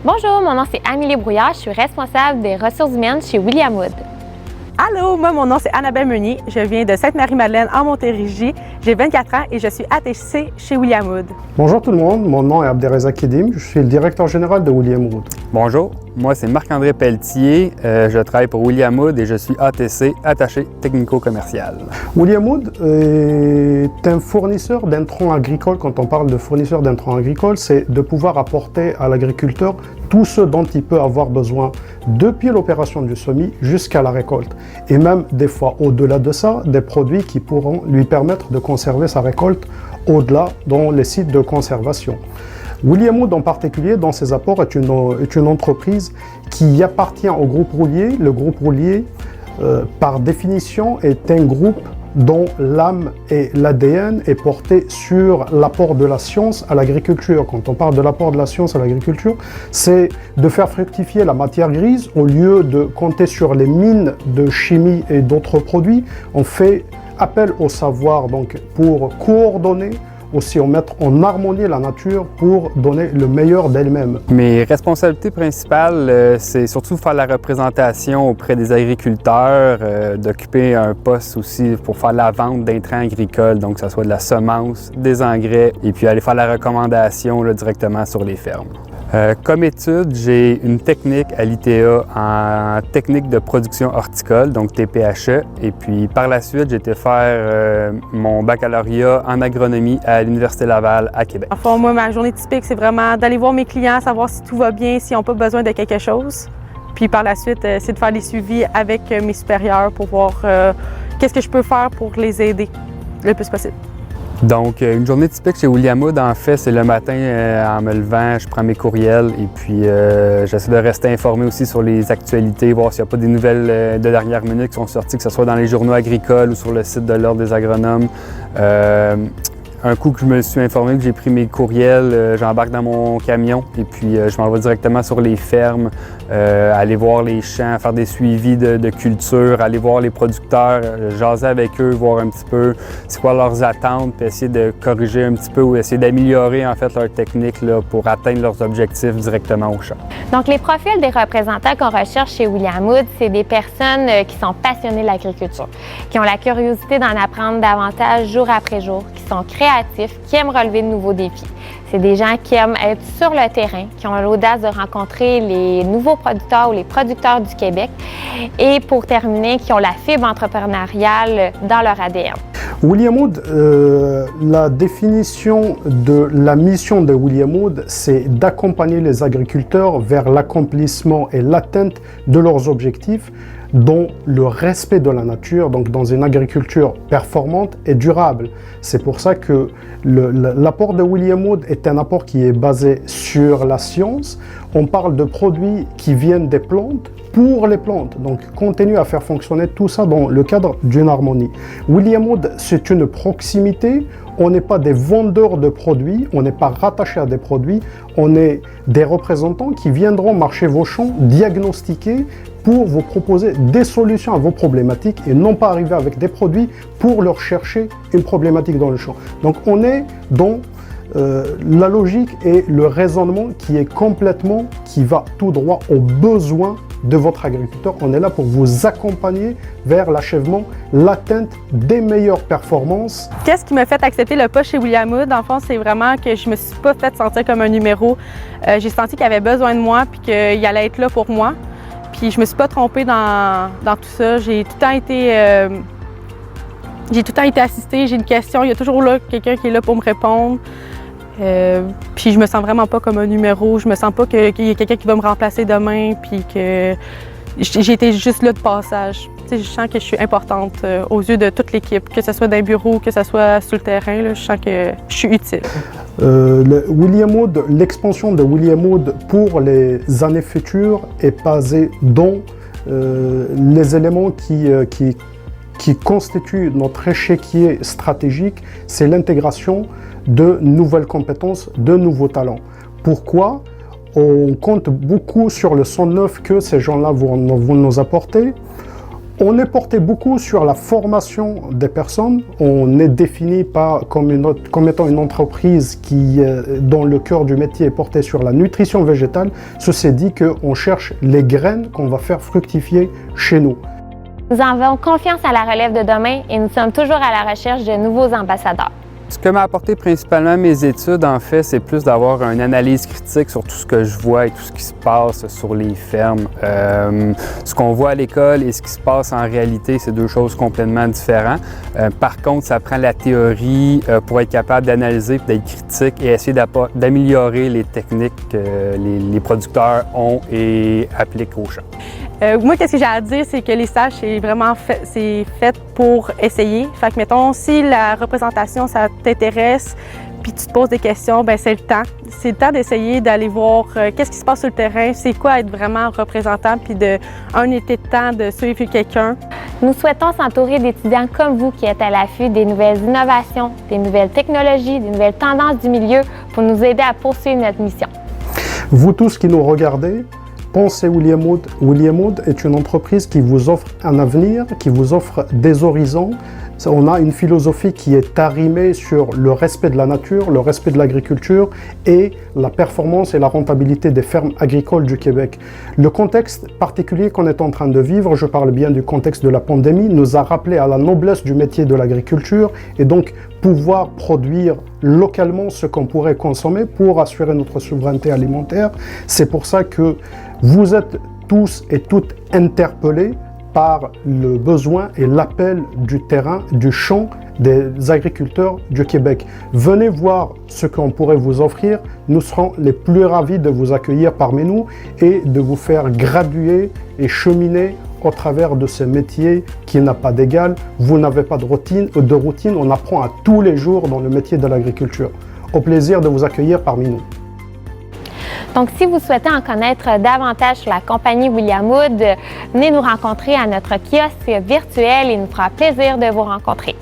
Bonjour, mon nom c'est Amélie Brouillard, je suis responsable des ressources humaines chez William Wood. Allô, moi mon nom c'est Annabelle Meunier, je viens de Sainte-Marie-Madeleine en Montérégie, j'ai 24 ans et je suis ATC chez William Wood. Bonjour tout le monde, mon nom est Abderrazak Kedim, je suis le directeur général de William Wood. Bonjour, moi c'est Marc-André Pelletier, je travaille pour William Wood et je suis ATC, attaché technico-commercial. William Wood est un fournisseur d'intrants agricoles. Quand on parle de fournisseur d'intrants agricoles, c'est de pouvoir apporter à l'agriculteur tout ce dont il peut avoir besoin depuis l'opération du semis jusqu'à la récolte. Et même des fois au-delà de ça, des produits qui pourront lui permettre de conserver sa récolte au-delà dans les sites de conservation. William Wood en particulier, dans ses apports, est une entreprise qui appartient au groupe roulier. Le groupe roulier, par définition, est un groupe dont l'âme et l'ADN est porté sur l'apport de la science à l'agriculture. Quand on parle de l'apport de la science à l'agriculture, c'est de faire fructifier la matière grise au lieu de compter sur les mines de chimie et d'autres produits. On fait appel au savoir donc pour coordonner, aussi mettre en harmonie la nature pour donner le meilleur d'elle-même. Mes responsabilités principales, c'est surtout faire la représentation auprès des agriculteurs, d'occuper un poste aussi pour faire la vente d'intrants agricoles, donc que ce soit de la semence, des engrais, et puis aller faire la recommandation là, directement sur les fermes. Comme étude, j'ai une technique à l'ITA en technique de production horticole, donc TPHE. Et puis par la suite, j'ai été faire mon baccalauréat en agronomie à l'Université Laval à Québec. Enfin, moi, ma journée typique, c'est vraiment d'aller voir mes clients, savoir si tout va bien, s'ils n'ont pas besoin de quelque chose. Puis par la suite, c'est de faire des suivis avec mes supérieurs pour voir qu'est-ce que je peux faire pour les aider le plus possible. Donc, une journée typique chez William Wood, en fait, c'est le matin, en me levant, je prends mes courriels et puis j'essaie de rester informé aussi sur les actualités, voir s'il n'y a pas des nouvelles de dernière minute qui sont sorties, que ce soit dans les journaux agricoles ou sur le site de l'Ordre des agronomes. Un coup que je me suis informé, que j'ai pris mes courriels, j'embarque dans mon camion et puis je m'en vais directement sur les fermes, aller voir les champs, faire des suivis de culture, aller voir les producteurs, jaser avec eux, voir un petit peu c'est quoi leurs attentes, puis essayer de corriger un petit peu ou essayer d'améliorer en fait leur technique là, pour atteindre leurs objectifs directement au champ. Donc, les profils des représentants qu'on recherche chez William Wood, c'est des personnes qui sont passionnées de l'agriculture, qui ont la curiosité d'en apprendre davantage jour après jour, qui sont créatifs, qui aiment relever de nouveaux défis. C'est des gens qui aiment être sur le terrain, qui ont l'audace de rencontrer les nouveaux producteurs ou les producteurs du Québec et pour terminer, qui ont la fibre entrepreneuriale dans leur ADN. William Wood, la définition de la mission de William Wood, c'est d'accompagner les agriculteurs vers l'accomplissement et l'atteinte de leurs objectifs dans le respect de la nature, donc dans une agriculture performante et durable. C'est pour ça que l'apport de William Wood est un apport qui est basé sur la science. On parle de produits qui viennent des plantes pour les plantes, donc continue à faire fonctionner tout ça dans le cadre d'une harmonie. William Wood, c'est une proximité. On n'est pas des vendeurs de produits, on n'est pas rattaché à des produits, on est des représentants qui viendront marcher vos champs, diagnostiquer pour vous proposer des solutions à vos problématiques et non pas arriver avec des produits pour leur chercher une problématique dans le champ. Donc on est dans la logique et le raisonnement qui va tout droit aux besoins de votre agriculteur. On est là pour vous accompagner vers l'achèvement, l'atteinte des meilleures performances. Qu'est-ce qui m'a fait accepter le poste chez William Wood? En fond, c'est vraiment que je me suis pas fait sentir comme un numéro. J'ai senti qu'il avait besoin de moi puis qu'il allait être là pour moi. Puis je me suis pas trompée dans tout ça. J'ai tout le temps été assistée. J'ai une question, il y a toujours là quelqu'un qui est là pour me répondre. Puis je me sens vraiment pas comme un numéro. Je me sens pas qu'il y a quelqu'un qui va me remplacer demain. Puis que j'ai été juste là de passage. Tu sais, je sens que je suis importante aux yeux de toute l'équipe, que ce soit dans les bureaux, que ce soit sur le terrain. Là, je sens que je suis utile. William Wood, l'expansion de William Wood pour les années futures est basée dans les éléments qui constituent notre échiquier stratégique, c'est l'intégration de nouvelles compétences, de nouveaux talents. Pourquoi? On compte beaucoup sur le sang neuf que ces gens-là vont nous apporter. On est porté beaucoup sur la formation des personnes. On est défini comme étant une entreprise dont le cœur du métier est porté sur la nutrition végétale. Ceci dit qu'on cherche les graines qu'on va faire fructifier chez nous. Nous avons confiance à la relève de demain et nous sommes toujours à la recherche de nouveaux ambassadeurs. Ce que m'a apporté principalement mes études, en fait, c'est plus d'avoir une analyse critique sur tout ce que je vois et tout ce qui se passe sur les fermes. Ce qu'on voit à l'école et ce qui se passe en réalité, c'est deux choses complètement différentes. Par contre, ça prend la théorie pour être capable d'analyser, d'être critique et essayer d'améliorer les techniques que les producteurs ont et appliquent aux champs. Moi, qu'est-ce que j'ai à dire, c'est que les stages, c'est vraiment fait pour essayer. Fait que, mettons, si la représentation, ça t'intéresse, puis tu te poses des questions, ben c'est le temps. C'est le temps d'essayer d'aller voir qu'est-ce qui se passe sur le terrain, c'est quoi être vraiment représentant, puis un été de temps de suivre quelqu'un. Nous souhaitons s'entourer d'étudiants comme vous qui êtes à l'affût des nouvelles innovations, des nouvelles technologies, des nouvelles tendances du milieu pour nous aider à poursuivre notre mission. Vous tous qui nous regardez, pensez William Wood. William Wood est une entreprise qui vous offre un avenir, qui vous offre des horizons. On a une philosophie qui est arrimée sur le respect de la nature, le respect de l'agriculture et la performance et la rentabilité des fermes agricoles du Québec. Le contexte particulier qu'on est en train de vivre, je parle bien du contexte de la pandémie, nous a rappelé à la noblesse du métier de l'agriculture et donc pouvoir produire localement ce qu'on pourrait consommer pour assurer notre souveraineté alimentaire. C'est pour ça que vous êtes tous et toutes interpellés par le besoin et l'appel du terrain, du champ des agriculteurs du Québec. Venez voir ce qu'on pourrait vous offrir. Nous serons les plus ravis de vous accueillir parmi nous et de vous faire graduer et cheminer au travers de ce métier qui n'a pas d'égal. Vous n'avez pas de routine. On apprend à tous les jours dans le métier de l'agriculture. Au plaisir de vous accueillir parmi nous. Donc, si vous souhaitez en connaître davantage sur la compagnie William Wood, venez nous rencontrer à notre kiosque virtuel et il nous fera plaisir de vous rencontrer.